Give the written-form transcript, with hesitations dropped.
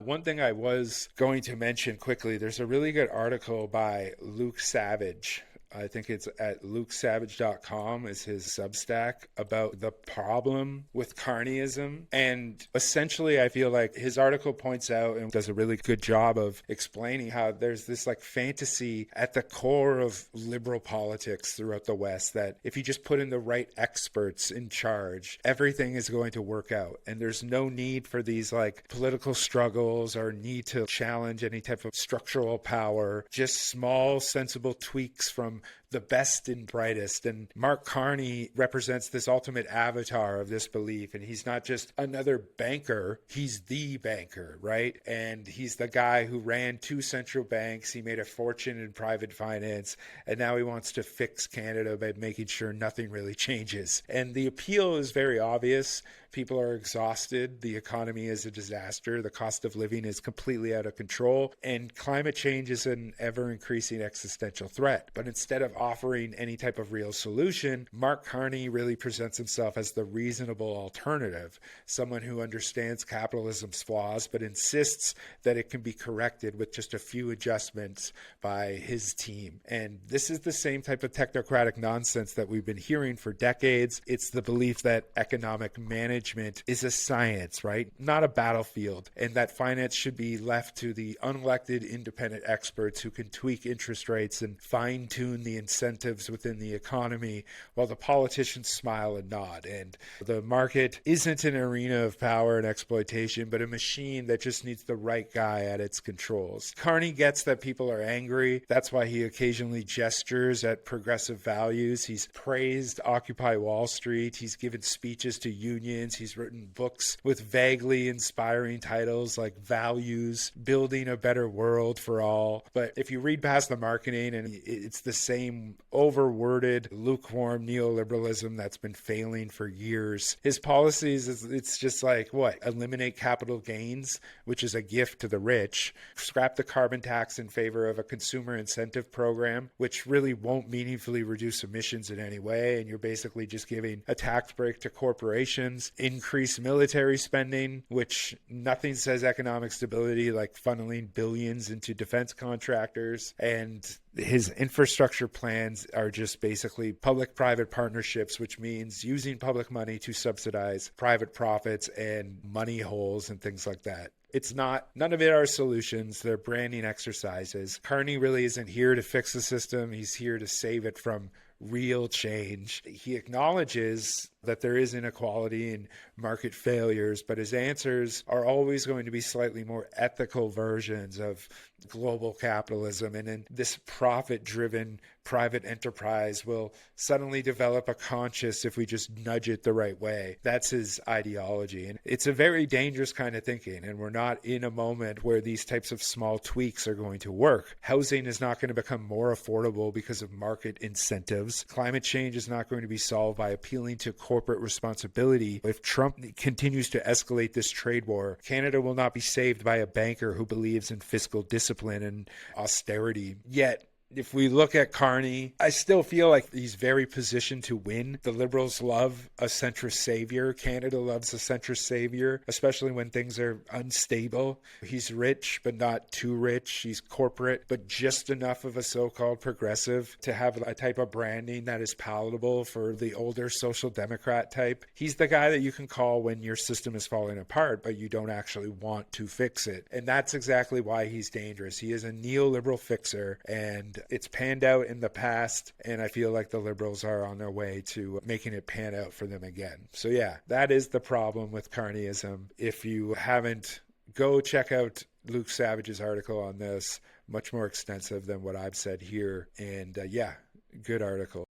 One thing I was going to mention quickly, there's a really good article by Luke Savage. I think it's at lukesavage.com is his Substack about the problem with Carneyism. And essentially, I feel like his article points out and does a really good job of explaining how there's this like fantasy at the core of liberal politics throughout the West that if you just put in the right experts in charge, everything is going to work out. And there's no need for these like political struggles or need to challenge any type of structural power, just small, sensible tweaks from the best and brightest. And Mark Carney represents this ultimate avatar of this belief. And he's not just another banker, he's the banker, right? And he's the guy who ran 2 central banks. He made a fortune in private finance. And now he wants to fix Canada by making sure nothing really changes. And the appeal is very obvious. People are exhausted. The economy is a disaster. The cost of living is completely out of control. And climate change is an ever-increasing existential threat. But instead of offering any type of real solution, Mark Carney really presents himself as the reasonable alternative, someone who understands capitalism's flaws but insists that it can be corrected with just a few adjustments by his team. And this is the same type of technocratic nonsense that we've been hearing for decades. It's the belief that economic management is a science, right? Not a battlefield, and that finance should be left to the unelected independent experts who can tweak interest rates and fine-tune the incentives within the economy while the politicians smile and nod. And the market isn't an arena of power and exploitation, but a machine that just needs the right guy at its controls. Carney gets that people are angry. That's why he occasionally gestures at progressive values. He's praised Occupy Wall Street. He's given speeches to unions. He's written books with vaguely inspiring titles like Values, Building a Better World for All. But if you read past the marketing, and it's the same overworded, lukewarm neoliberalism that's been failing for years. His policies, it's just like, what? Eliminate capital gains, which is a gift to the rich. Scrap the carbon tax in favor of a consumer incentive program, which really won't meaningfully reduce emissions in any way. And you're basically just giving a tax break to corporations. Increase military spending, which nothing says economic stability like funneling billions into defense contractors. And his infrastructure plans are just basically public-private partnerships, which means using public money to subsidize private profits and money holes and things like that. None of it are solutions. They're branding exercises. Carney really isn't here to fix the system. He's here to save it from real change. He acknowledges that there is inequality and market failures, but his answers are always going to be slightly more ethical versions of global capitalism. And then this profit-driven private enterprise will suddenly develop a conscience if we just nudge it the right way. That's his ideology. And it's a very dangerous kind of thinking. And we're not in a moment where these types of small tweaks are going to work. Housing is not going to become more affordable because of market incentives. Climate change is not going to be solved by appealing to corporate responsibility. If Trump continues to escalate this trade war, Canada will not be saved by a banker who believes in fiscal discipline and austerity. Yet, if we look at Carney, I still feel like he's very positioned to win. The Liberals love a centrist savior. Canada loves a centrist savior, especially when things are unstable. He's rich, but not too rich. He's corporate, but just enough of a so-called progressive to have a type of branding that is palatable for the older social democrat type. He's the guy that you can call when your system is falling apart, but you don't actually want to fix it. And that's exactly why he's dangerous. He is a neoliberal fixer, and it's panned out in the past, and I feel like the Liberals are on their way to making it pan out for them again. So yeah, that is the problem with Carneyism. If you haven't, go check out Luke Savage's article on this, much more extensive than what I've said here. And yeah, good article.